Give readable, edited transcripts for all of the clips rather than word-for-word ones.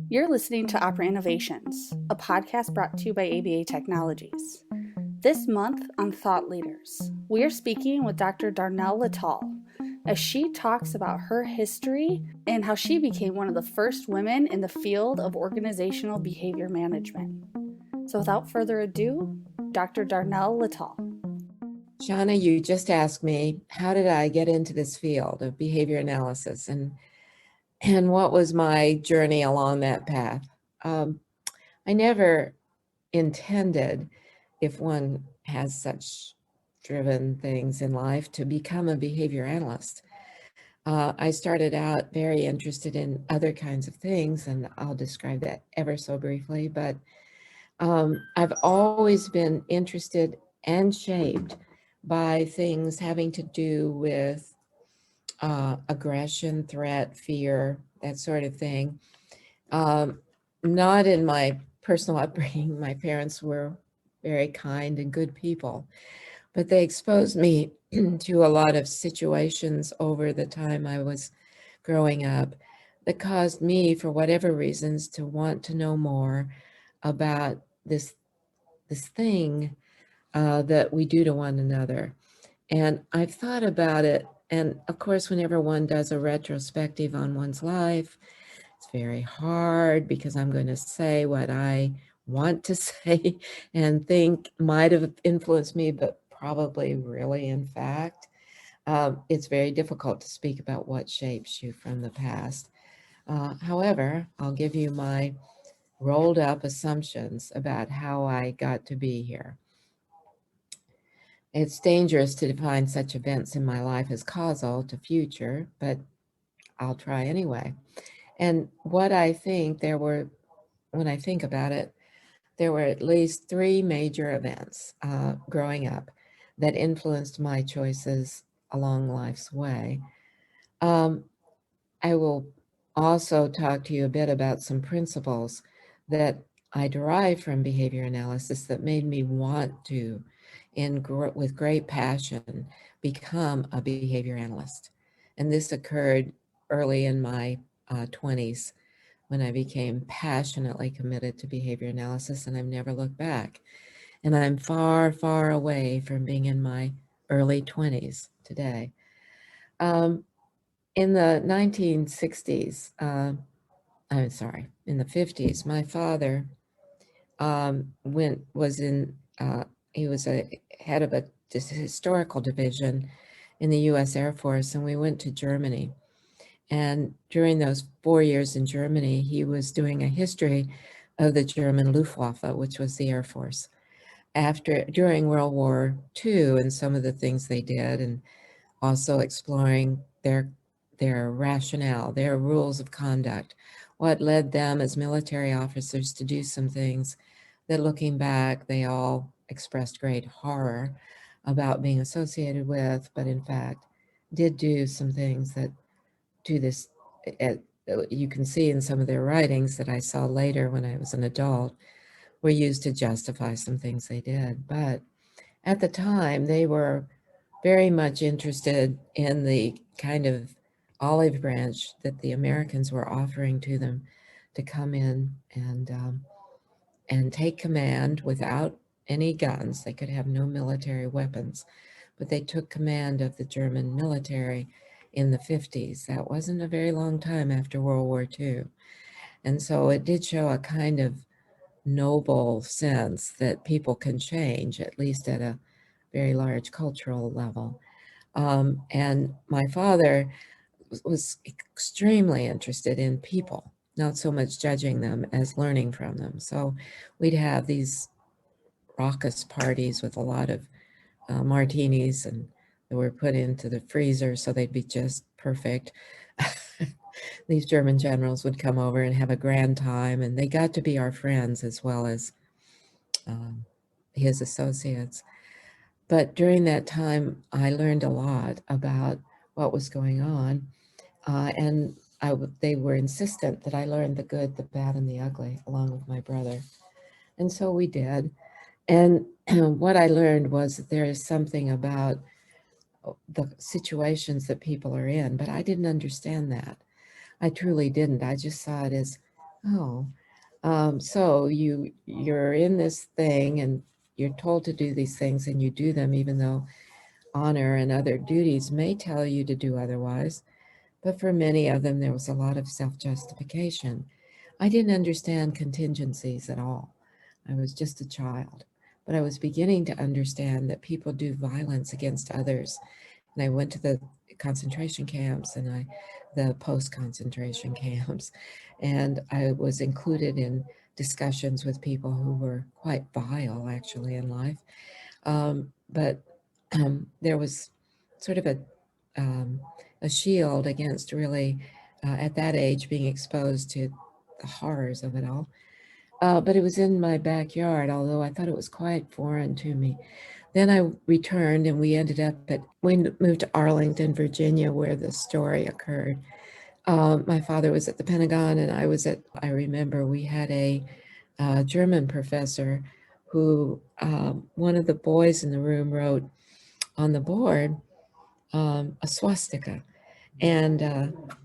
You're listening to Operant Innovations, a podcast brought to you by ABA Technologies. This month on Thought Leaders, we are speaking with Dr. Darnell Lattal as she talks about her history and how she became one of the first women in the field of organizational behavior management. So without further ado, Dr. Darnell Lattal. Shauna, you just asked me, how did I get into this field of behavior analysis and what was my journey along that path? I never intended, if one has such driven things in life, to become a behavior analyst. I started out very interested in other kinds of things, and I'll describe that ever so briefly, but I've always been interested and shaped by things having to do with aggression, threat, fear, that sort of thing. Not in my personal upbringing. My parents were very kind and good people, but they exposed me to a lot of situations over the time I was growing up that caused me, for whatever reasons, to want to know more about this thing that we do to one another. And I've thought about it. And of course, whenever one does a retrospective on one's life, it's very hard because I'm going to say what I want to say and think might have influenced me, but probably really, in fact, it's very difficult to speak about what shapes you from the past. However, I'll give you my rolled up assumptions about how I got to be here. It's dangerous to define such events in my life as causal to future, but I'll try anyway. And what I think when I think about it, there were at least three major events growing up that influenced my choices along life's way. I will also talk to you a bit about some principles that I derived from behavior analysis that made me want to, with great passion, become a behavior analyst. And this occurred early in my 20s when I became passionately committed to behavior analysis, and I've never looked back. And I'm far, far away from being in my early 20s today. In the 1960s, in the 50s, my father he was a head of a historical division in the U.S. Air Force, and we went to Germany. And during those 4 years in Germany, he was doing a history of the German Luftwaffe, which was the Air Force, during World War II, and some of the things they did, and also exploring their rationale, their rules of conduct, what led them as military officers to do some things that, looking back, they all expressed great horror about being associated with, but in fact did do some things that do this. You can see in some of their writings that I saw later when I was an adult were used to justify some things they did. But at the time, they were very much interested in the kind of olive branch that the Americans were offering to them to come in and take command without any guns. They could have no military weapons, but they took command of the German military in the 50s. That wasn't a very long time after World War II. And so it did show a kind of noble sense that people can change, at least at a very large cultural level. And my father was extremely interested in people, not so much judging them as learning from them. So we'd have these raucous parties with a lot of martinis, and they were put into the freezer so they'd be just perfect. These German generals would come over and have a grand time, and they got to be our friends as well as his associates. But during that time, I learned a lot about what was going on, and they were insistent that I learn the good, the bad, and the ugly, along with my brother. And so we did. And what I learned was that there is something about the situations that people are in, but I didn't understand that. I truly didn't. I just saw it as, Oh, so you're in this thing and you're told to do these things and you do them even though honor and other duties may tell you to do otherwise. But for many of them, there was a lot of self-justification. I didn't understand contingencies at all. I was just a child, but I was beginning to understand that people do violence against others. And I went to the concentration camps and the post-concentration camps, and I was included in discussions with people who were quite vile actually in life. But there was sort of um, a shield against really, at that age, being exposed to the horrors of it all. But it was in my backyard, although I thought it was quite foreign to me. Then I returned and we moved to Arlington, Virginia, where the story occurred. My father was at the Pentagon and I remember we had a German professor who, one of the boys in the room wrote on the board a swastika, and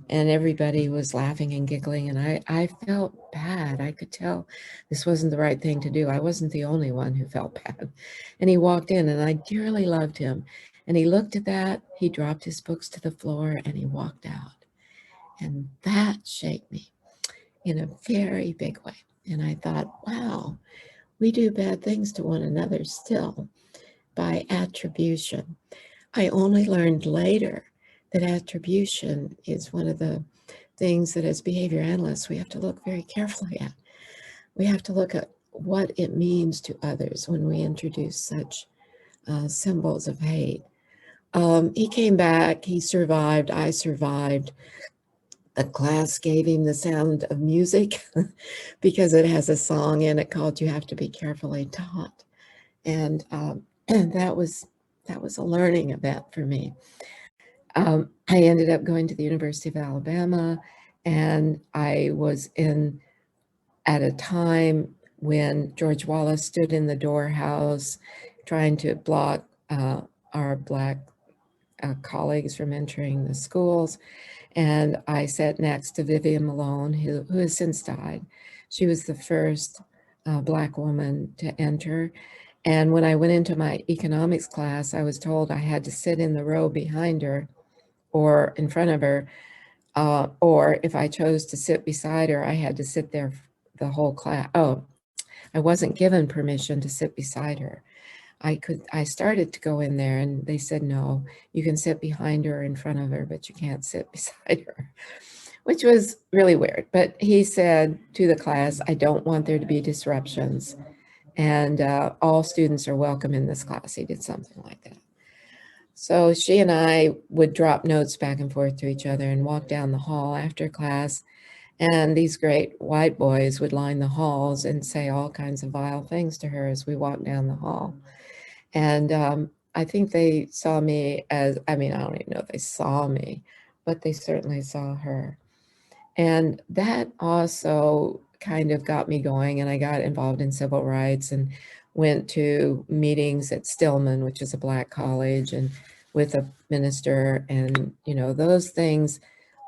everybody was laughing and giggling, and I felt bad. I could tell this wasn't the right thing to do. I wasn't the only one who felt bad. And he walked in, and I dearly loved him. And he looked at that, he dropped his books to the floor, and he walked out. And that shaped me in a very big way. And I thought, wow, we do bad things to one another still by attribution. I only learned later that attribution is one of the things that as behavior analysts we have to look very carefully at. We have to look at what it means to others when we introduce such symbols of hate. He came back, he survived, I survived. The class gave him the sound of music because it has a song in it called You Have to Be Carefully Taught. And that was a learning event for me. I ended up going to the University of Alabama, and I was in at a time when George Wallace stood in the doorhouse trying to block our Black colleagues from entering the schools. And I sat next to Vivian Malone, who has since died. She was the first Black woman to enter. And when I went into my economics class, I was told I had to sit in the row behind her or in front of her, or if I chose to sit beside her, I had to sit there the whole class. Oh, I wasn't given permission to sit beside her. I started to go in there and they said, no, you can sit behind her or in front of her, but you can't sit beside her, which was really weird. But he said to the class, I don't want there to be disruptions, and all students are welcome in this class. He did something like that. So she and I would drop notes back and forth to each other and walk down the hall after class. And these great white boys would line the halls and say all kinds of vile things to her as we walked down the hall. And I think they saw me as, I mean, I don't even know if they saw me, but they certainly saw her. And that also kind of got me going, and I got involved in civil rights and went to meetings at Stillman, which is a Black college, and with a minister, and those things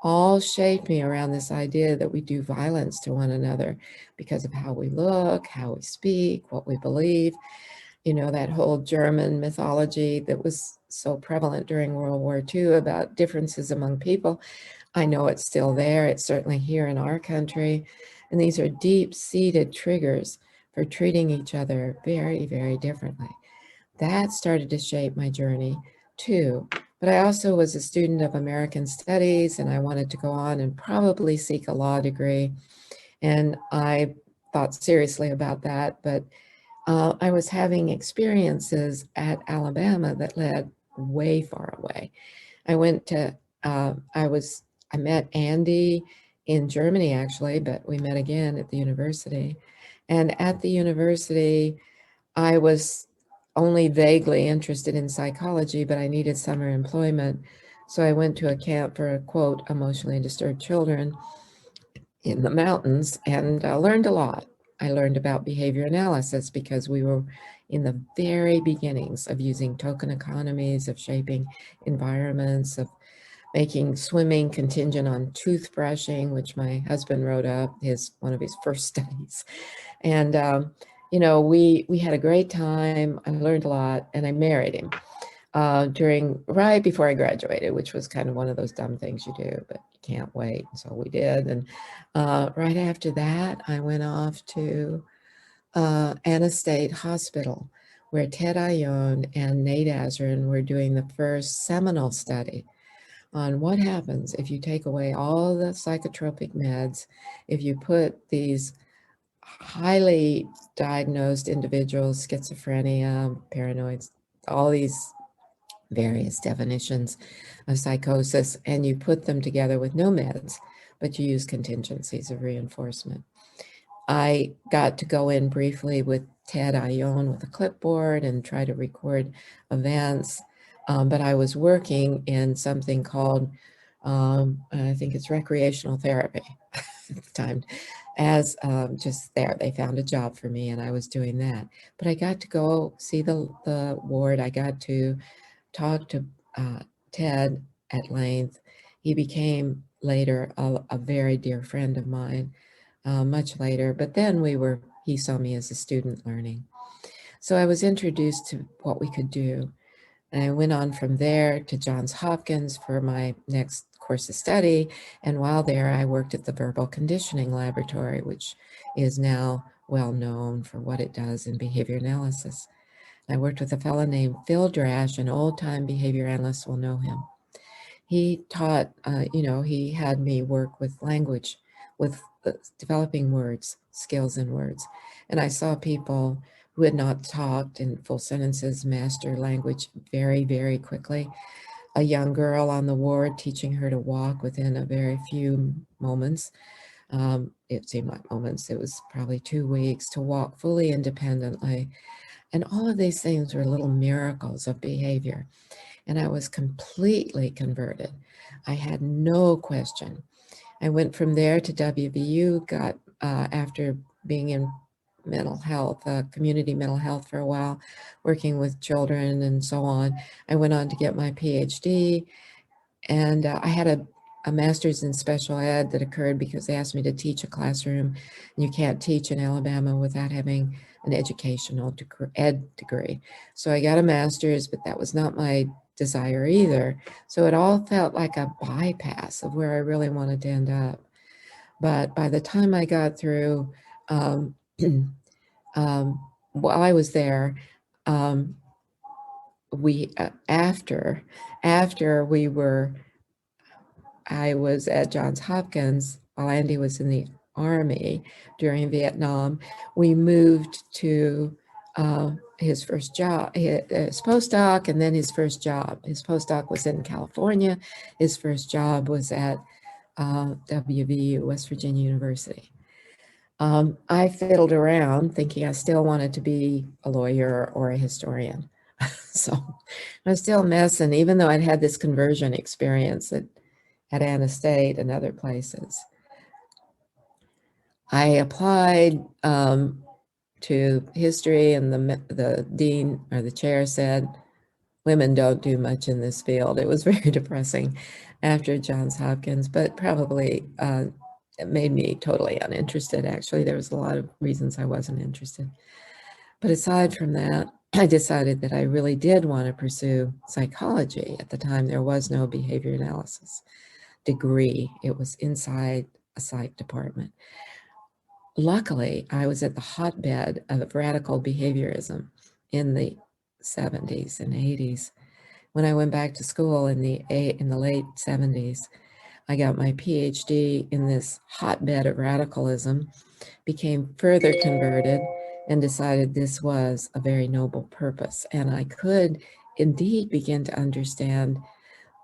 all shaped me around this idea that we do violence to one another because of how we look, how we speak, what we believe. That whole German mythology that was so prevalent during World War II about differences among people. I know it's still there. It's certainly here in our country. And these are deep-seated triggers for treating each other very, very differently. That started to shape my journey too. But I also was a student of American Studies, and I wanted to go on and probably seek a law degree. And I thought seriously about that, but I was having experiences at Alabama that led way far away. I went to, I met Andy in Germany actually, but we met again at the university. And at the university, I was only vaguely interested in psychology, but I needed summer employment. So I went to a camp for, quote, emotionally disturbed children in the mountains and learned a lot. I learned about behavior analysis because we were in the very beginnings of using token economies, of shaping environments, of making swimming contingent on toothbrushing, which my husband wrote up, one of his first studies. And, you know, we had a great time. I learned a lot, and I married him right before I graduated, which was kind of one of those dumb things you do, but you can't wait. And so we did. And right after that, I went off to Anna State Hospital, where Ted Ione and Nate Azarin were doing the first seminal study on what happens if you take away all the psychotropic meds, if you put these highly diagnosed individuals, schizophrenia, paranoids, all these various definitions of psychosis, and you put them together with no meds, but you use contingencies of reinforcement. I got to go in briefly with Ted Ione with a clipboard and try to record events, but I was working in something called, I think it's recreational therapy at the time, as just there. They found a job for me and I was doing that. But I got to go see the ward. I got to talk to Ted at length. He became later a very dear friend of mine, much later, but then he saw me as a student learning. So I was introduced to what we could do. And I went on from there to Johns Hopkins for my next course of study. And while there, I worked at the Verbal Conditioning Laboratory, which is now well known for what it does in behavior analysis. I worked with a fellow named Phil Drash, an old-time behavior analyst will know him. He taught, he had me work with language, with developing words, skills in words. And I saw people who had not talked in full sentences master language very, very quickly. A young girl on the ward teaching her to walk within a very few moments. It seemed like moments, it was probably 2 weeks to walk fully independently. And all of these things were little miracles of behavior. And I was completely converted. I had no question. I went from there to WVU, got after being in mental health, community mental health for a while, working with children and so on. I went on to get my PhD, and I had a master's in special ed that occurred because they asked me to teach a classroom. And you can't teach in Alabama without having an educational ed degree. So I got a master's, but that was not my desire either. So it all felt like a bypass of where I really wanted to end up. But by the time I got through, while I was there, I was at Johns Hopkins while Andy was in the Army during Vietnam. We moved to his first job, his postdoc, and then his first job. His postdoc was in California. His first job was at WVU, West Virginia University. I fiddled around thinking I still wanted to be a lawyer or a historian. So I was still messing, even though I'd had this conversion experience at Anna State and other places. I applied to history, and the dean or the chair said, women don't do much in this field. It was very depressing after Johns Hopkins, but probably it made me totally uninterested. Actually, there was a lot of reasons I wasn't interested. But aside from that, I decided that I really did want to pursue psychology. At the time, there was no behavior analysis degree. It was inside a psych department. Luckily, I was at the hotbed of radical behaviorism in the 70s and 80s. When I went back to school in the late 70s, I got my PhD in this hotbed of radicalism, became further converted, and decided this was a very noble purpose. And I could indeed begin to understand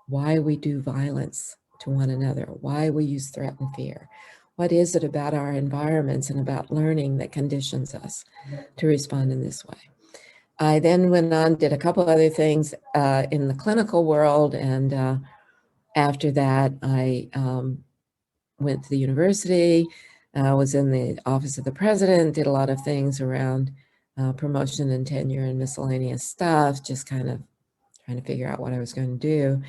why we do violence to one another, why we use threat and fear. What is it about our environments and about learning that conditions us to respond in this way? I then went on, did a couple other things in the clinical world, and after that, I went to the university, was in the office of the president, did a lot of things around promotion and tenure and miscellaneous stuff, just kind of trying to figure out what I was going to do.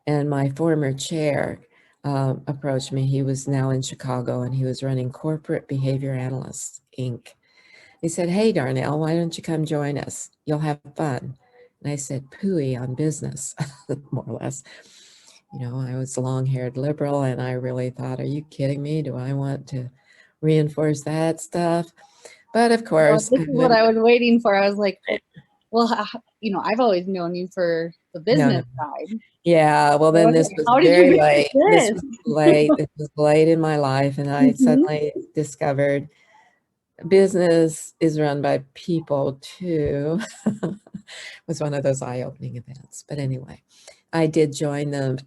And my former chair approached me. He was now in Chicago, and he was running Corporate Behavior Analysts, Inc. He said, "Hey, Darnell, why don't you come join us? You'll have fun." And I said, "Pooey on business," more or less. You know, I was a long-haired liberal, and I really thought, are you kidding me? Do I want to reinforce that stuff? But of Well, course, this is what I was waiting for. I was like, well, I've always known you for the business side. Yeah, well, then this was How did you very get late. This this? was late. This was late in my life, and I suddenly discovered business is run by people too. It was one of those eye-opening events. But anyway, I did join them.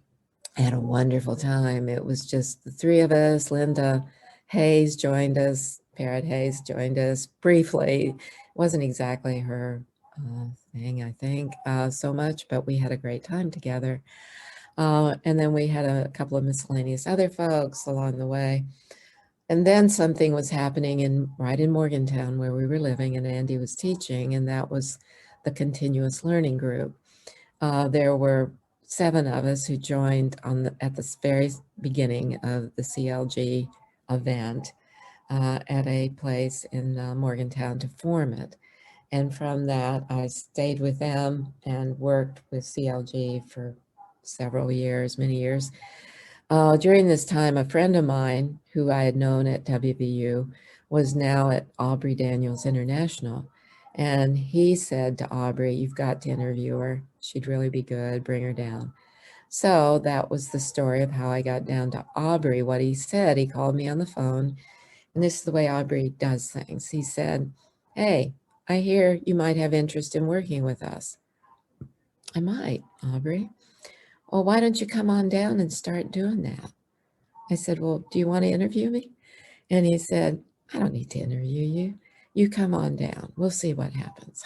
I had a wonderful time. It was just the three of us. Linda Hayes joined us. Parrot Hayes joined us briefly. It wasn't exactly her thing, I think, so much, but we had a great time together. And then we had a couple of miscellaneous other folks along the way. And then something was happening right in Morgantown where we were living, and Andy was teaching, and that was the continuous learning group. There were 7 of us who joined at the very beginning of the CLG event at a place in Morgantown to form it. And from that, I stayed with them and worked with CLG for several years, many years. During this time, a friend of mine who I had known at WVU was now at Aubrey Daniels International. And he said to Aubrey, "You've got to interview her. She'd really be good. Bring her down." So that was the story of how I got down to Aubrey. What he said, he called me on the phone, and this is the way Aubrey does things. He said, "Hey, I hear you might have interest in working with us." "I might, Aubrey." "Well, why don't you come on down and start doing that?" I said, "Well, do you want to interview me?" And he said, "I don't need to interview you. You come on down. We'll see what happens."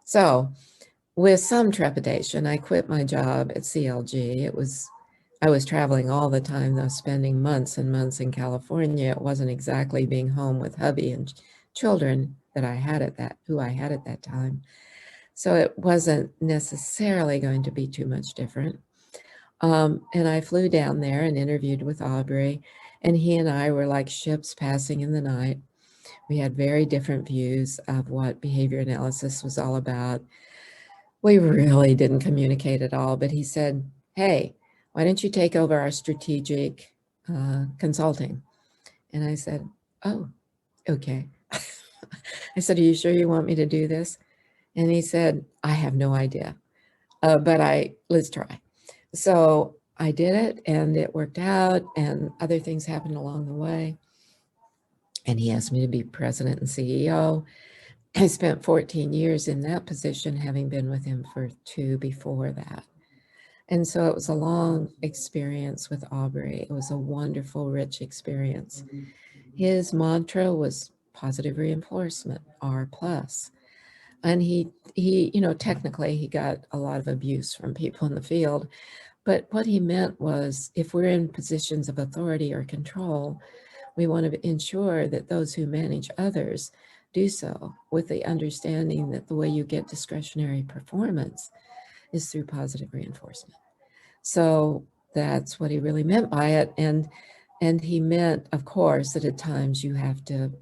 So with some trepidation, I quit my job at CLG. I was traveling all the time, though, spending months and months in California. It wasn't exactly being home with hubby and children who I had at that time. So it wasn't necessarily going to be too much different. And I flew down there and interviewed with Aubrey, and he and I were like ships passing in the night. We had very different views of what behavior analysis was all about. We really didn't communicate at all, but he said, "Hey, why don't you take over our strategic consulting?" And I said, "Oh, okay." I said, "Are you sure you want me to do this?" And he said, "I have no idea, but let's try." So I did it, and it worked out, and other things happened along the way. And he asked me to be president and CEO. I spent 14 years in that position, having been with him for 2 before that. And so it was a long experience with Aubrey. It was a wonderful, rich experience. His mantra was positive reinforcement, R plus. And he, technically he got a lot of abuse from people in the field. But what he meant was, if we're in positions of authority or control, we want to ensure that those who manage others do so with the understanding that the way you get discretionary performance is through positive reinforcement. So that's what he really meant by it. And he meant, of course, that at times you have to,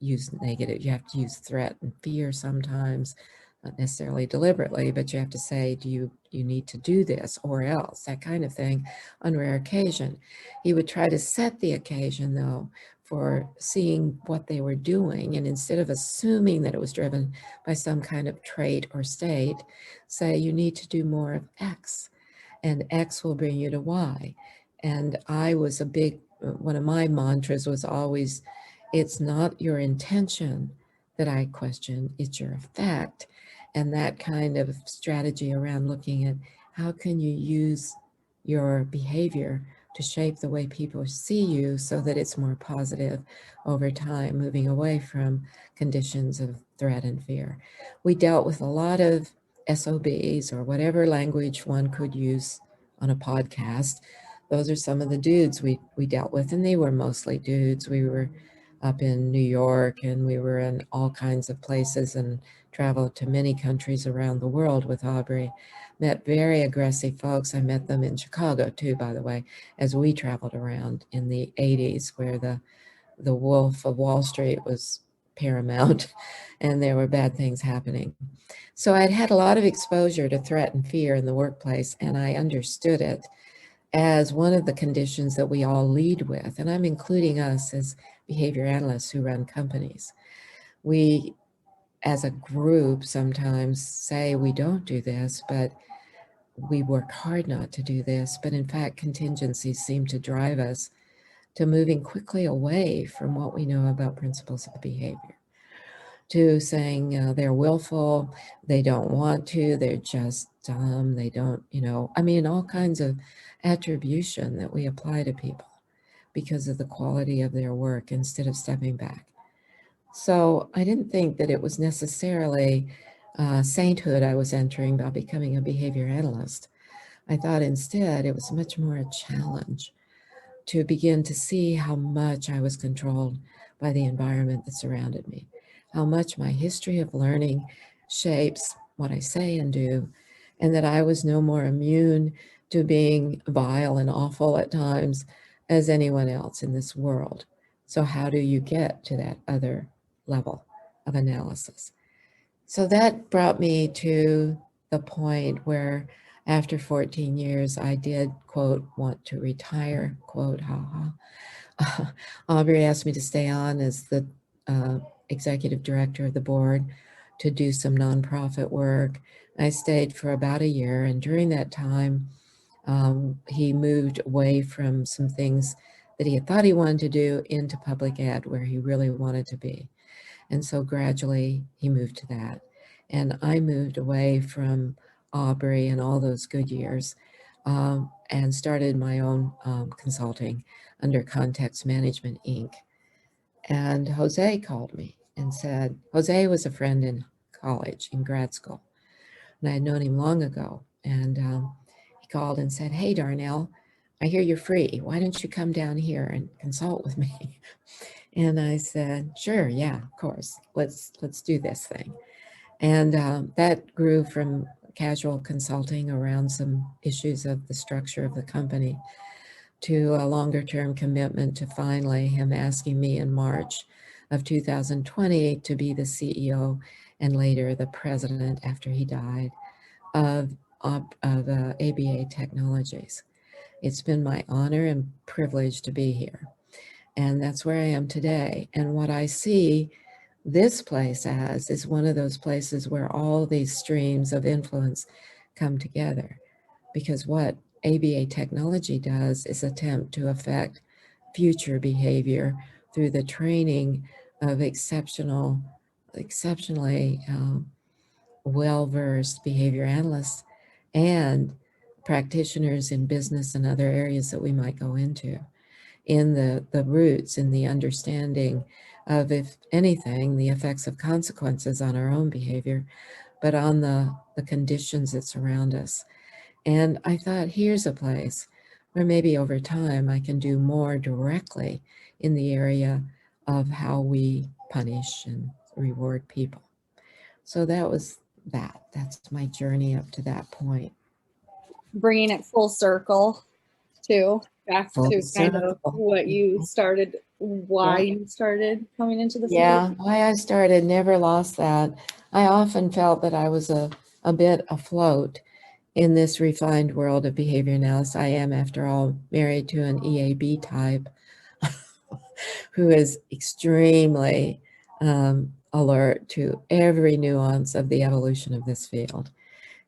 use negative, you have to use threat and fear sometimes, not necessarily deliberately, but you have to say, do you need to do this or else, that kind of thing on rare occasion. He would try to set the occasion, though, for seeing what they were doing, and instead of assuming that it was driven by some kind of trait or state, say, you need to do more of X, and X will bring you to Y. And one of my mantras was always, it's not your intention that I question, it's your effect. And that kind of strategy around looking at how can you use your behavior to shape the way people see you so that it's more positive over time, moving away from conditions of threat and fear. We dealt with a lot of SOBs, or whatever language one could use on a podcast. Those are some of the dudes we dealt with, and they were mostly dudes. We were up in New York, and we were in all kinds of places and traveled to many countries around the world with Aubrey. met very aggressive folks. I met them in Chicago too, by the way, as we traveled around in the 80s, where the wolf of Wall Street was paramount and there were bad things happening. So I'd had a lot of exposure to threat and fear in the workplace, and I understood it as one of the conditions that we all lead with. And I'm including us as behavior analysts who run companies. We, as a group, sometimes say we don't do this, but we work hard not to do this. But in fact, contingencies seem to drive us to moving quickly away from what we know about principles of behavior, to saying they're willful, they don't want to, they're just dumb, they don't, I mean, all kinds of attribution that we apply to people because of the quality of their work instead of stepping back. So I didn't think that it was necessarily sainthood I was entering by becoming a behavior analyst. I thought instead it was much more a challenge to begin to see how much I was controlled by the environment that surrounded me, how much my history of learning shapes what I say and do, and that I was no more immune to being vile and awful at times as anyone else in this world. So how do you get to that other level of analysis? So that brought me to the point where after 14 years, I did, quote, want to retire, quote, ha ha. Aubrey asked me to stay on as the executive director of the board to do some nonprofit work. I stayed for about a year, and during that time, he moved away from some things that he had thought he wanted to do into public ed, where he really wanted to be. And so gradually he moved to that. And I moved away from Aubrey and all those good years and started my own consulting under Context Management, Inc. And Jose called me and said, Jose was a friend in college, in grad school. And I had known him long ago. And he called and said, hey, Darnell, I hear you're free. Why don't you come down here and consult with me? And I said, sure, yeah, of course. Let's do this thing. And that grew from casual consulting around some issues of the structure of the company to a longer term commitment to finally him asking me in March of 2020 to be the CEO and later the president after he died of ABA Technologies. It's been my honor and privilege to be here. And that's where I am today. And what I see this place as is one of those places where all these streams of influence come together. Because what ABA technology does is attempt to affect future behavior through the training of exceptionally well-versed behavior analysts and practitioners in business and other areas that we might go into, in the roots, in the understanding of, if anything, the effects of consequences on our own behavior, but on the conditions that surround us. And I thought, here's a place where maybe over time I can do more directly in the area of how we punish and reward people. So that was that. That's my journey up to that point. Bringing it full circle, too, back Full to kind of circle. what you started, why Yeah. you started coming into the field. Yeah, why I started, never lost that. I often felt that I was a bit afloat in this refined world of behavior analysis. I am, after all, married to an EAB type who is extremely alert to every nuance of the evolution of this field.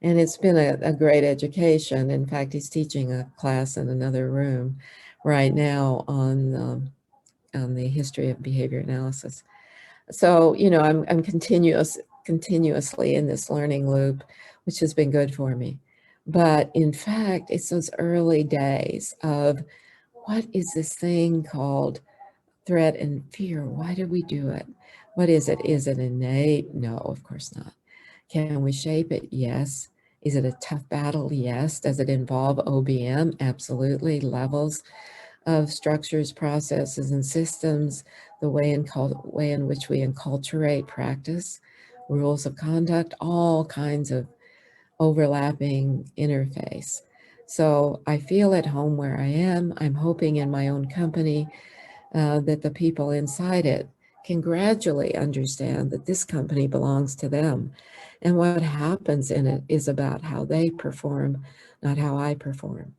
And it's been a great education. In fact, he's teaching a class in another room right now on the history of behavior analysis. So, I'm continuously in this learning loop, which has been good for me. But in fact, it's those early days of what is this thing called threat and fear? Why do we do it? What is it? Is it innate? No, of course not. Can we shape it? Yes. Is it a tough battle? Yes. Does it involve OBM? Absolutely. Levels of structures, processes, and systems, the way in which we enculturate practice, rules of conduct, all kinds of overlapping interface. So I feel at home where I am. I'm hoping in my own company that the people inside it can gradually understand that this company belongs to them. And what happens in it is about how they perform, not how I perform.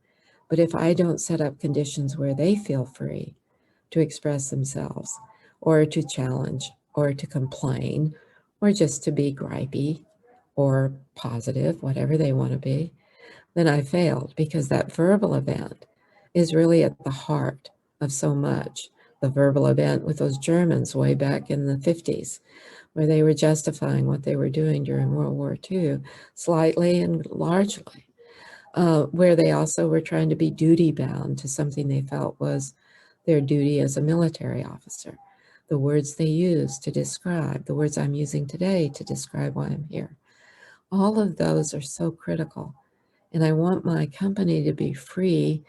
But if I don't set up conditions where they feel free to express themselves, or to challenge, or to complain, or just to be gripey or positive, whatever they want to be, then I failed, because that verbal event is really at the heart of so much. The verbal event with those Germans way back in the 50s, where they were justifying what they were doing during World War II, slightly and largely, where they also were trying to be duty bound to something they felt was their duty as a military officer. The words they used to describe, the words I'm using today to describe why I'm here. All of those are so critical. And I want my company to be free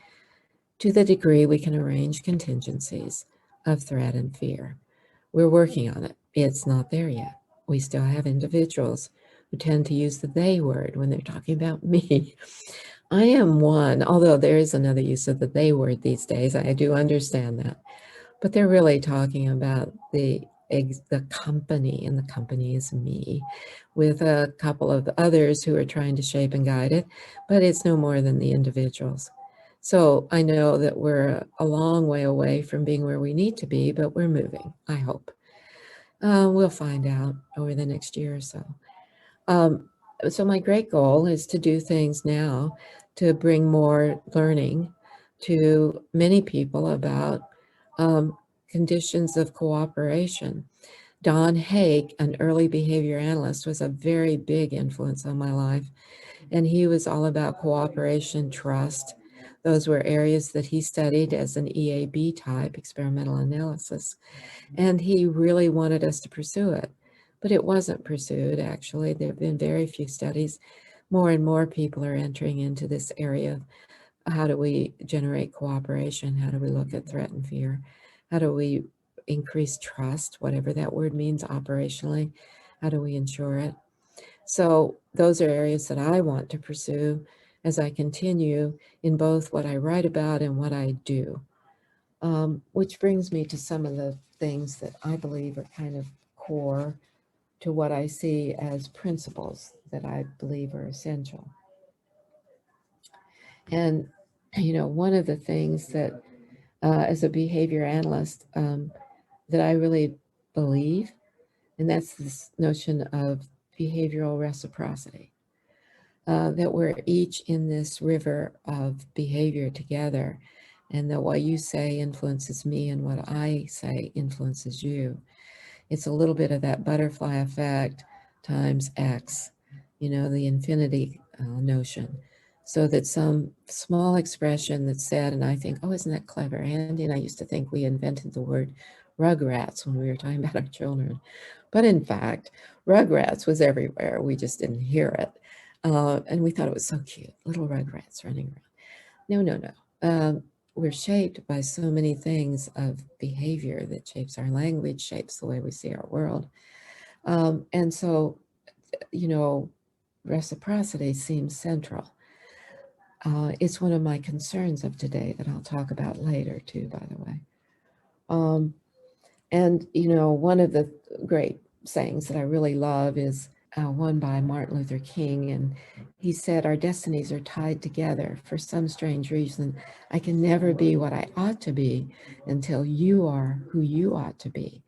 to the degree we can arrange contingencies of threat and fear. We're working on it. It's not there yet. We still have individuals who tend to use the they word when they're talking about me. I am one, although there is another use of the they word these days. I do understand that. But they're really talking about the company, and the company is me, with a couple of others who are trying to shape and guide it, but it's no more than the individuals. So I know that we're a long way away from being where we need to be, but we're moving, I hope. We'll find out over the next year or so. So my great goal is to do things now to bring more learning to many people about conditions of cooperation. Don Haig, an early behavior analyst, was a very big influence on my life. And he was all about cooperation, trust. Those were areas that he studied as an EAB type, experimental analysis. And he really wanted us to pursue it. But it wasn't pursued, actually. There have been very few studies. More and more people are entering into this area of how do we generate cooperation? How do we look at threat and fear? How do we increase trust, whatever that word means operationally? How do we ensure it? So those are areas that I want to pursue as I continue in both what I write about and what I do. Which brings me to some of the things that I believe are kind of core to what I see as principles that I believe are essential. And, one of the things that, as a behavior analyst, that I really believe, and that's this notion of behavioral reciprocity, that we're each in this river of behavior together, and that what you say influences me and what I say influences you. It's a little bit of that butterfly effect times X, the infinity notion. So that some small expression that's said, and I think, oh, isn't that clever? Andy and I used to think we invented the word rugrats when we were talking about our children. But in fact, rugrats was everywhere. We just didn't hear it. And we thought it was so cute, little rugrats running around. No, no, no. We're shaped by so many things of behavior that shapes our language, shapes the way we see our world. And so, reciprocity seems central. It's one of my concerns of today that I'll talk about later, too, by the way. And, one of the great sayings that I really love is one by Martin Luther King. And he said, our destinies are tied together. For some strange reason, I can never be what I ought to be until you are who you ought to be.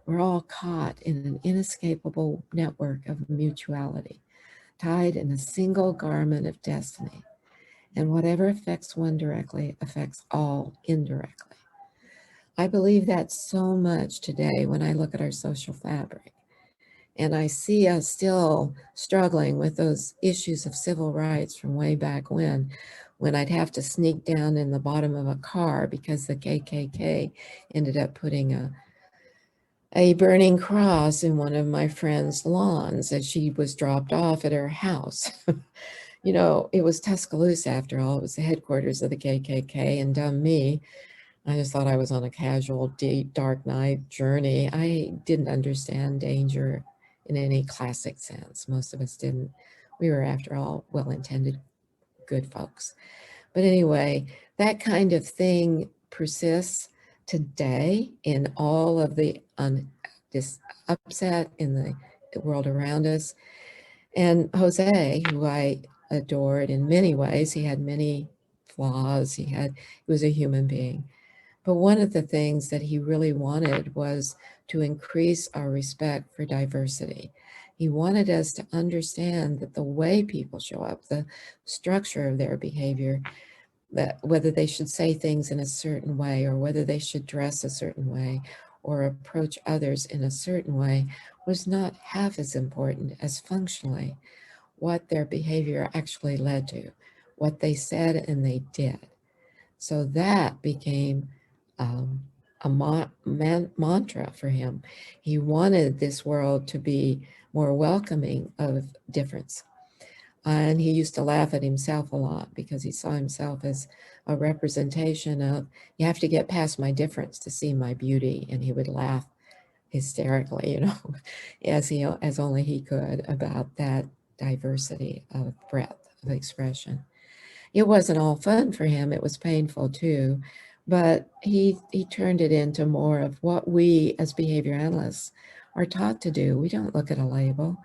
We're all caught in an inescapable network of mutuality, tied in a single garment of destiny. And whatever affects one directly affects all indirectly. I believe that so much today when I look at our social fabric. And I see us still struggling with those issues of civil rights from way back when I'd have to sneak down in the bottom of a car because the KKK ended up putting a burning cross in one of my friend's lawns as she was dropped off at her house. It was Tuscaloosa after all. It was the headquarters of the KKK, and dumb me, I just thought I was on a casual, deep, dark night journey. I didn't understand danger in any classic sense. Most of us didn't. We were, after all, well-intended, good folks. But anyway, that kind of thing persists today in all of the this upset in the world around us. And Jose, who I adored in many ways, he had many flaws. He was a human being. But one of the things that he really wanted was to increase our respect for diversity. He wanted us to understand that the way people show up, the structure of their behavior, that whether they should say things in a certain way or whether they should dress a certain way or approach others in a certain way, was not half as important as functionally what their behavior actually led to, what they said and they did. So that became a mantra for him. He wanted this world to be more welcoming of difference. And he used to laugh at himself a lot because he saw himself as a representation of, you have to get past my difference to see my beauty. And he would laugh hysterically, as only he could, about that diversity of breadth of expression. It wasn't all fun for him. It was painful too, but he turned it into more of what we as behavior analysts are taught to do. We don't look at a label.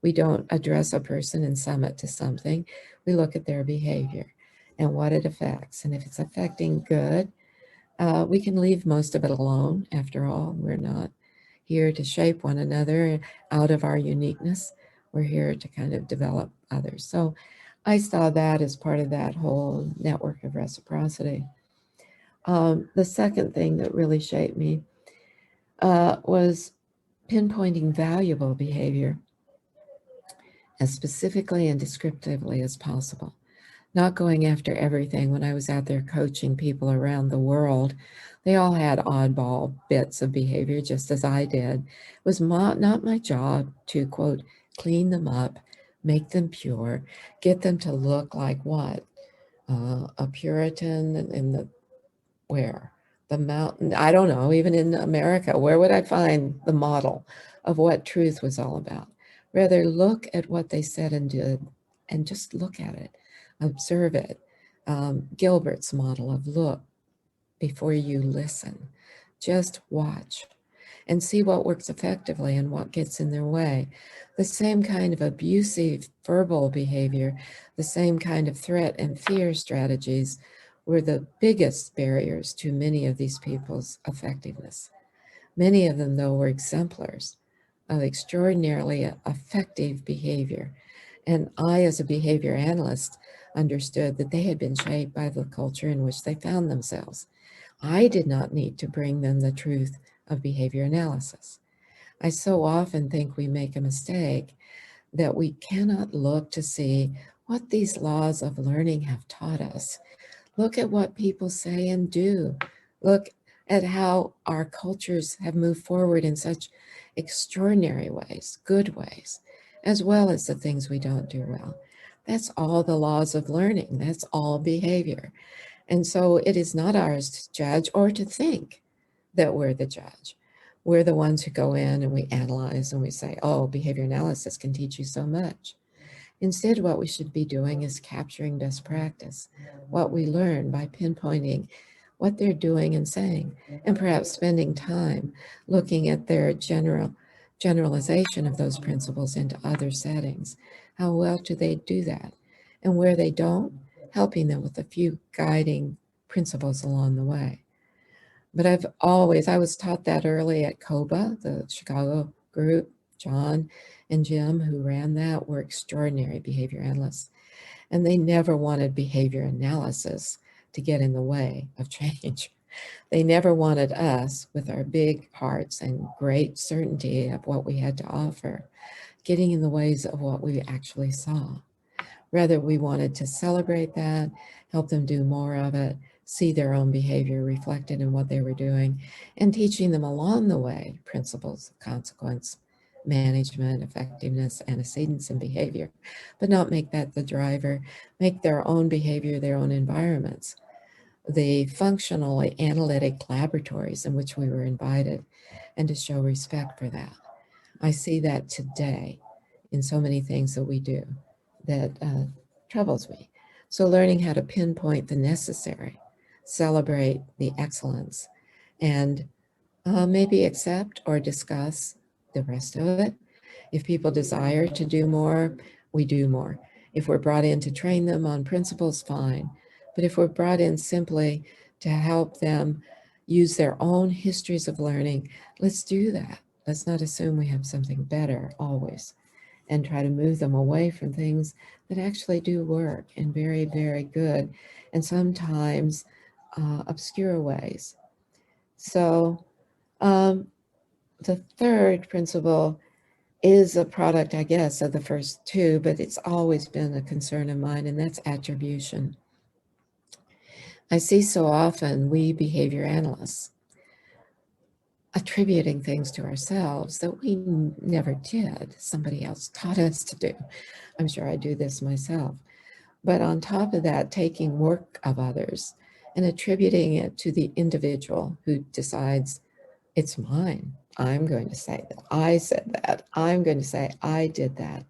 We don't address a person and sum it to something. We look at their behavior and what it affects. And if it's affecting good, we can leave most of it alone. After all, we're not here to shape one another out of our uniqueness. We're here to kind of develop others. So I saw that as part of that whole network of reciprocity. The second thing that really shaped me was pinpointing valuable behavior as specifically and descriptively as possible. Not going after everything. When I was out there coaching people around the world, they all had oddball bits of behavior, just as I did. It was not my job to, quote, clean them up, make them pure, get them to look like what? A Puritan in the, where? The mountain, I don't know, even in America, where would I find the model of what truth was all about? Rather, look at what they said and did and just look at it, observe it. Gilbert's model of look before you listen. Just watch and see what works effectively and what gets in their way. The same kind of abusive verbal behavior, the same kind of threat and fear strategies were the biggest barriers to many of these people's effectiveness. Many of them, though, were exemplars of extraordinarily effective behavior. And I, as a behavior analyst, understood that they had been shaped by the culture in which they found themselves. I did not need to bring them the truth of behavior analysis. I so often think we make a mistake that we cannot look to see what these laws of learning have taught us. Look at what people say and do. Look at how our cultures have moved forward in such extraordinary ways, good ways, as well as the things we don't do well. That's all the laws of learning. That's all behavior. And so it is not ours to judge or to think that we're the judge. We're the ones who go in and we analyze and we say, oh, behavior analysis can teach you so much. Instead, what we should be doing is capturing best practice, what we learn by pinpointing what they're doing and saying, and perhaps spending time looking at their generalization of those principles into other settings. How well do they do that? And where they don't, helping them with a few guiding principles along the way. But I was taught that early at COBA, the Chicago group. John and Jim, who ran that, were extraordinary behavior analysts. And they never wanted behavior analysis to get in the way of change. They never wanted us, with our big hearts and great certainty of what we had to offer, getting in the ways of what we actually saw. Rather, we wanted to celebrate that, help them do more of it, see their own behavior reflected in what they were doing, and teaching them along the way principles of consequence, management, effectiveness, antecedents, and behavior, but not make that the driver, make their own behavior, their own environments, the functionally analytic laboratories in which we were invited, and to show respect for that. I see that today in so many things that we do, that troubles me. So learning how to pinpoint the necessary, celebrate the excellence, and maybe accept or discuss the rest of it. If people desire to do more, we do more. If we're brought in to train them on principles, fine. But if we're brought in simply to help them use their own histories of learning, let's do that. Let's not assume we have something better always, and try to move them away from things that actually do work in very, very good and sometimes obscure ways. So the third principle is a product, I guess, of the first two, but it's always been a concern of mine, and that's attribution. I see so often we behavior analysts attributing things to ourselves that we never did. Somebody else taught us to do. I'm sure I do this myself. But on top of that, taking work of others and attributing it to the individual who decides it's mine. I'm going to say that I said that. I'm going to say I did that.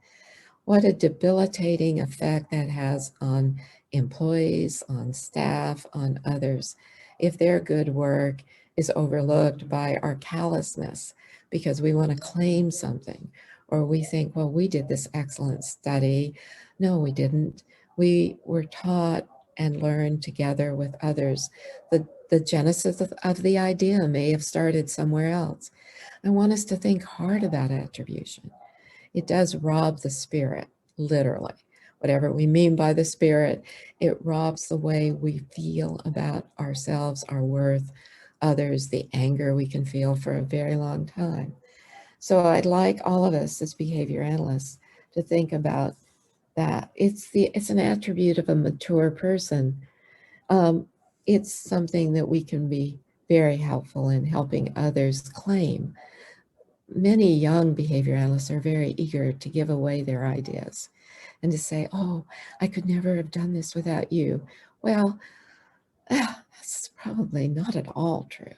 What a debilitating effect that has on employees, on staff, on others, if their good work is overlooked by our callousness because we want to claim something, or we think, well, we did this excellent study. No, we didn't. We were taught and learned together with others. The genesis of the idea may have started somewhere else. I want us to think hard about attribution. It does rob the spirit, literally. Whatever we mean by the spirit, it robs the way we feel about ourselves, our worth, others, the anger we can feel for a very long time. So I'd like all of us as behavior analysts to think about that. It's an attribute of a mature person. It's something that we can be very helpful in helping others claim. Many young behavior analysts are very eager to give away their ideas and to say, oh, I could never have done this without you. Well, that's probably not at all true.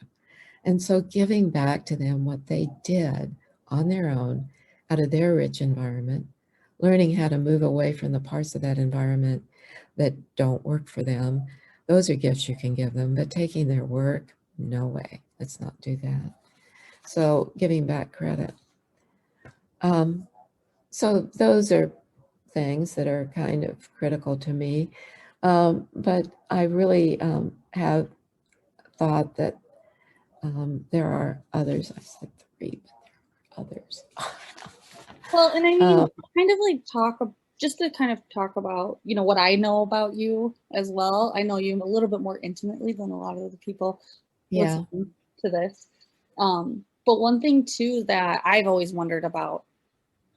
And so giving back to them what they did on their own out of their rich environment, learning how to move away from the parts of that environment that don't work for them, those are gifts you can give them. But taking their work, no way. Let's not do that. So giving back credit. So those are things that are kind of critical to me. But I really have thought that there are others. I said three, but there are others. Well, and I mean, kind of like just to kind of talk about, what I know about you as well. I know you a little bit more intimately than a lot of the people listening to this. But one thing too that I've always wondered about,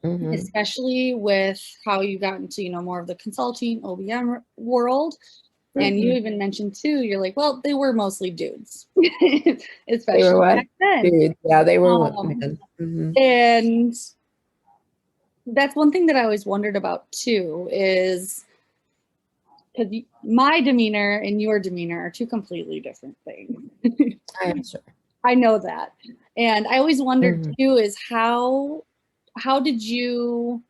especially with how you got into, more of the consulting OBM world. And you even mentioned too, you're like, well, they were mostly dudes, especially they were back then. Dude. Yeah, they were men. And that's one thing that I always wondered about too, is because my demeanor and your demeanor are two completely different things. I am sure. I know that. And I always wondered too, is how did you,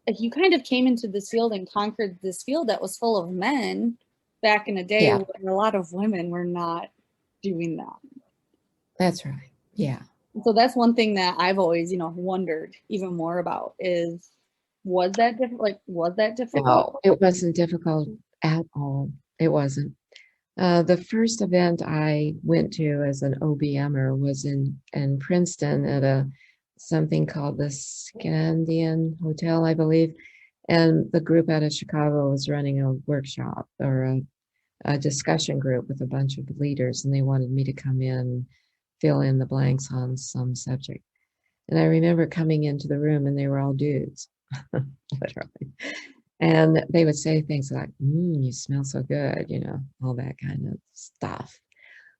like, you kind of came into this field and conquered this field that was full of men back in the day when a lot of women were not doing that. That's right. Yeah. So that's one thing that I've always, wondered even more about is, was that difficult? No, it wasn't difficult at all. It wasn't. The first event I went to as an OBMer was in Princeton at something called the Scandian Hotel, I believe. And the group out of Chicago was running a workshop or a discussion group with a bunch of leaders, and they wanted me to come in, fill in the blanks on some subject. And I remember coming into the room and they were all dudes, literally. And they would say things like, you smell so good, all that kind of stuff.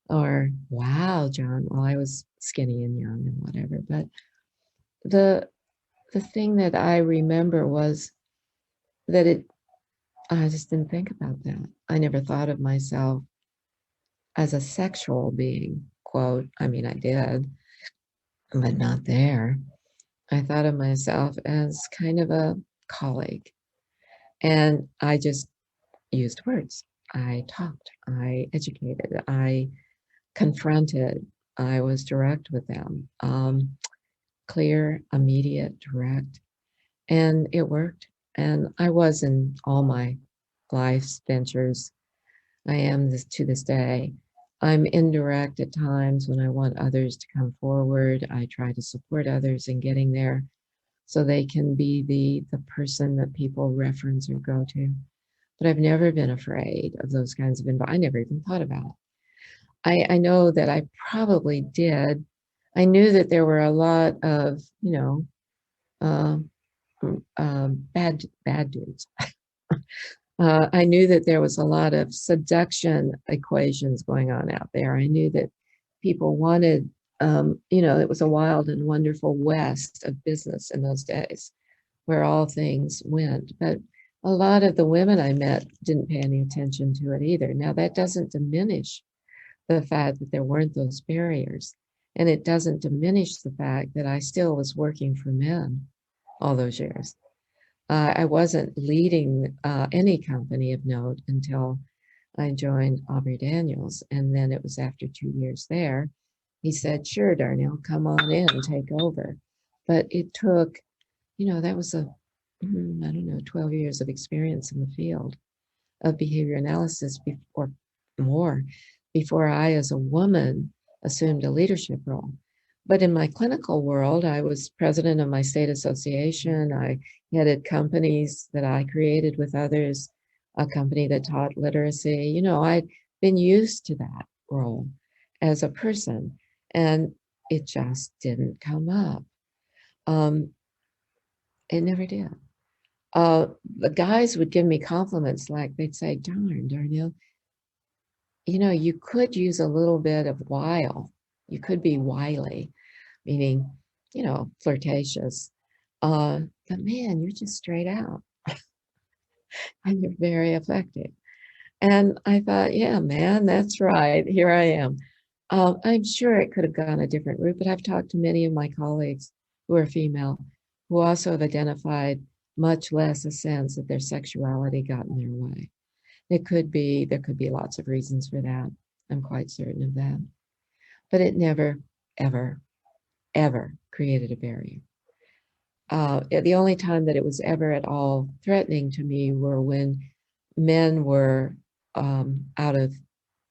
Or, wow, John, well, I was skinny and young and whatever. But the thing that I remember was that I just didn't think about that. I never thought of myself as a sexual being, quote. I mean, I did, but not there. I thought of myself as kind of a colleague, And I just used words. I talked, I educated, I confronted, I was direct with them, clear, immediate, direct, and it worked. And I was in all my life's ventures. I am this to this day. I'm indirect at times when I want others to come forward. I try to support others in getting there so they can be the person that people reference or go to. But I've never been afraid of those kinds of I never even thought about it. I know that I probably did. I knew that there were a lot of, um, bad dudes. I knew that there was a lot of seduction equations going on out there. I knew that people wanted, it was a wild and wonderful west of business in those days where all things went. But a lot of the women I met didn't pay any attention to it either. Now, that doesn't diminish the fact that there weren't those barriers. And it doesn't diminish the fact that I still was working for men all those years. I wasn't leading any company of note until I joined Aubrey Daniels. And then it was after 2 years there, he said, sure, Darnell, come on in and take over. But it took, that was I don't know, 12 years of experience in the field of behavior analysis or more before I, as a woman, assumed a leadership role. But in my clinical world, I was president of my state association. I headed companies that I created with others, a company that taught literacy. I'd been used to that role as a person, and it just didn't come up. It never did. The guys would give me compliments like they'd say, Darnell, you could use a little bit of wile. You could be wily, meaning, flirtatious. But man, you're just straight out and you're very effective. And I thought, yeah, man, that's right. Here I am. I'm sure it could have gone a different route, but I've talked to many of my colleagues who are female who also have identified much less a sense that their sexuality got in their way. There could be lots of reasons for that. I'm quite certain of that. But it never, ever, ever created a barrier. The only time that it was ever at all threatening to me were when men were out of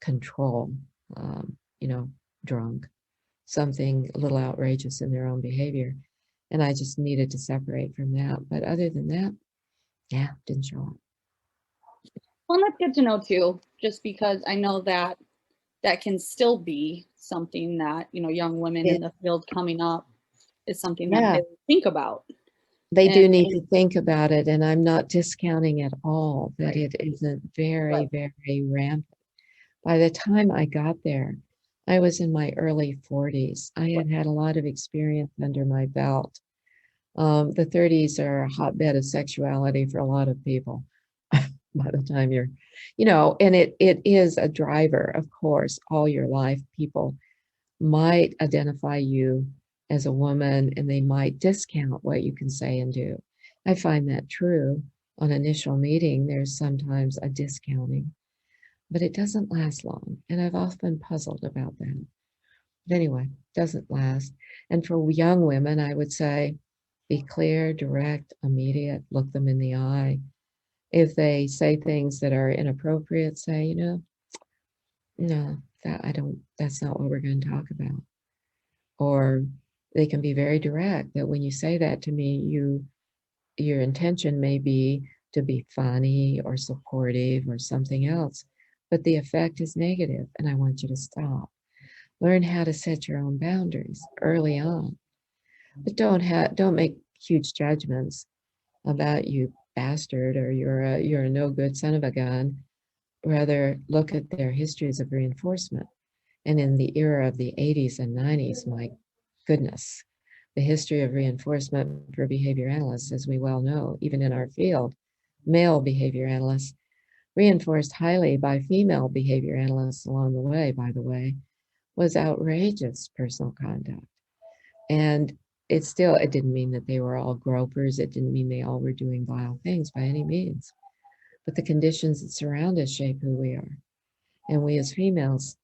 control, drunk, something a little outrageous in their own behavior. And I just needed to separate from that. But other than that, yeah, didn't show up. Well, that's good to know too, just because I know that that can still be something that, young women in the field coming up is something that they think about. They do need to think about it, and I'm not discounting at all that Right. it isn't very, very rampant. By the time I got there, I was in my early 40s. I had had a lot of experience under my belt. The 30s are a hotbed of sexuality for a lot of people. By the time you're, and it is a driver, of course, all your life. People might identify you as a woman and they might discount what you can say and do. I find that true on initial meeting. There's sometimes a discounting, but it doesn't last long. And I've often puzzled about that. But anyway, doesn't last. And for young women, I would say be clear, direct, immediate, look them in the eye. If they say things that are inappropriate, say, no, that's not what we're going to talk about. Or they can be very direct that when you say that to me, your intention may be to be funny or supportive or something else, but the effect is negative and I want you to stop. Learn how to set your own boundaries early on. But don't make huge judgments about you bastard or you're a no good son of a gun. Rather look at their histories of reinforcement. And in the era of the 80s and 90s, my goodness, the history of reinforcement for behavior analysts, as we well know, even in our field, male behavior analysts, reinforced highly by female behavior analysts along the way, by the way, was outrageous personal conduct. And it didn't mean that they were all gropers. It didn't mean they all were doing vile things by any means. But the conditions that surround us shape who we are. And we as females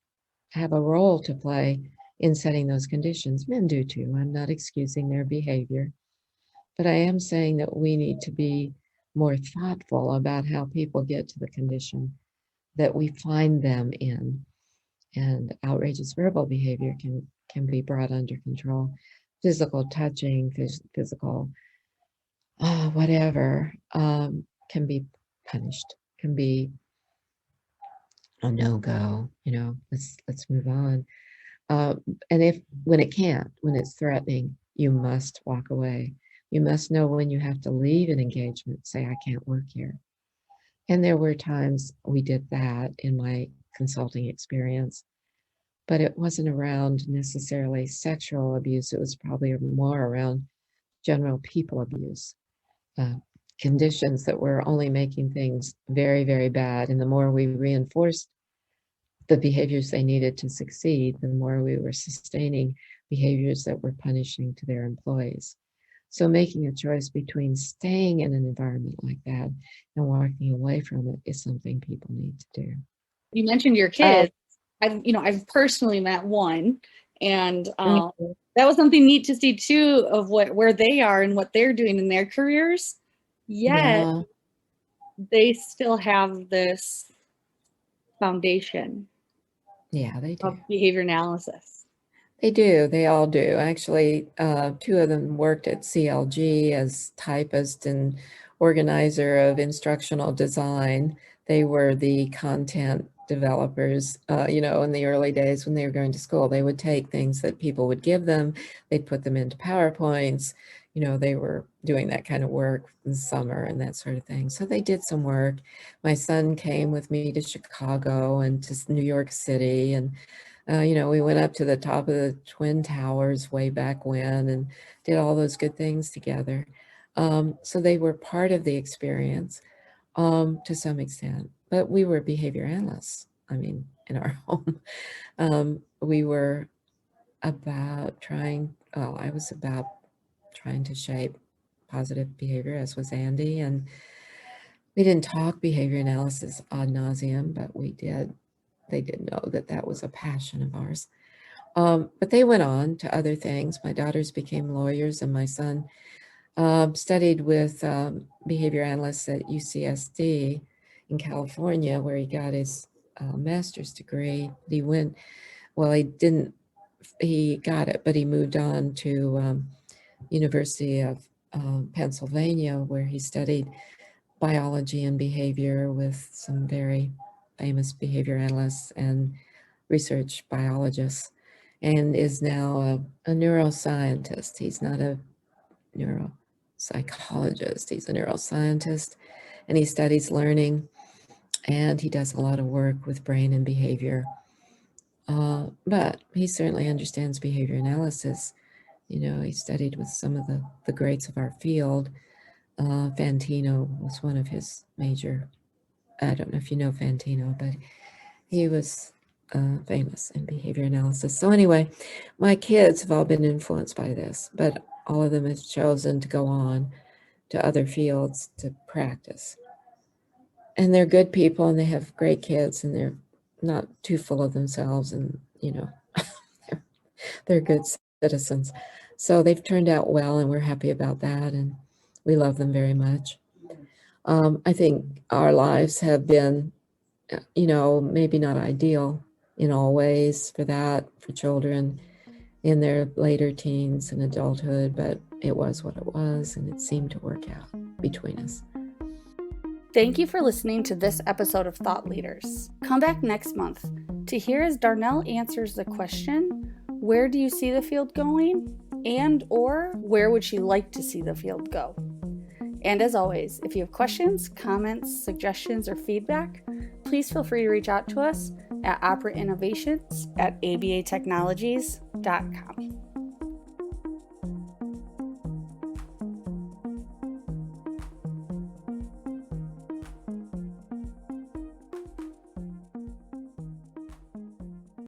have a role to play in setting those conditions. Men do too. I'm not excusing their behavior. But I am saying that we need to be more thoughtful about how people get to the condition that we find them in. And outrageous verbal behavior can be brought under control. Physical touching, physical whatever, can be punished, can be a no-go, let's move on. And when it's threatening, you must walk away. You must know when you have to leave an engagement, say, I can't work here. And there were times we did that in my consulting experience, but it wasn't around necessarily sexual abuse. It was probably more around general people abuse, conditions that were only making things very, very bad. And the more we reinforced the behaviors they needed to succeed, the more we were sustaining behaviors that were punishing to their employees. So making a choice between staying in an environment like that and walking away from it is something people need to do. You mentioned your kids. I've personally met one, and that was something neat to see too, of where they are and what they're doing in their careers. Yet they still have this foundation. Yeah, they do. Of behavior analysis. They do. They all do. Actually, two of them worked at CLG as typist and organizer of instructional design. They were the content developers, in the early days when they were going to school. They would take things that people would give them, they'd put them into PowerPoints. They were doing that kind of work in the summer and that sort of thing. So they did some work. My son came with me to Chicago and to New York City, and we went up to the top of the Twin Towers way back when and did all those good things together. So they were part of the experience to some extent, but we were behavior analysts. In our home, we were I was about trying to shape positive behavior, as was Andy. And we didn't talk behavior analysis ad nauseum, but we did. They did know that was a passion of ours. But they went on to other things. My daughters became lawyers, and my son studied with behavior analysts at UCSD in California, where he got his master's degree. He got it, but he moved on to University of Pennsylvania, where he studied biology and behavior with some very famous behavior analysts and research biologists, and is now a neuroscientist. He's not a neuropsychologist, he's a neuroscientist, and he studies learning, and he does a lot of work with brain and behavior. But he certainly understands behavior analysis. He studied with some of the greats of our field. Fantino was one of his major, I don't know if you know Fantino, but he was famous in behavior analysis. So anyway, my kids have all been influenced by this, but all of them have chosen to go on to other fields to practice. And they're good people, and they have great kids, and they're not too full of themselves, and they're good citizens. So they've turned out well, and we're happy about that, and we love them very much. I think our lives have been, maybe not ideal in all ways for children in their later teens and adulthood, but it was what it was, and it seemed to work out between us. Thank you for listening to this episode of Thought Leaders. Come back next month to hear as Darnell answers the question, where do you see the field going? And/or where would she like to see the field go? And as always, if you have questions, comments, suggestions, or feedback, please feel free to reach out to us at Operant Innovations at abatechnologies.com.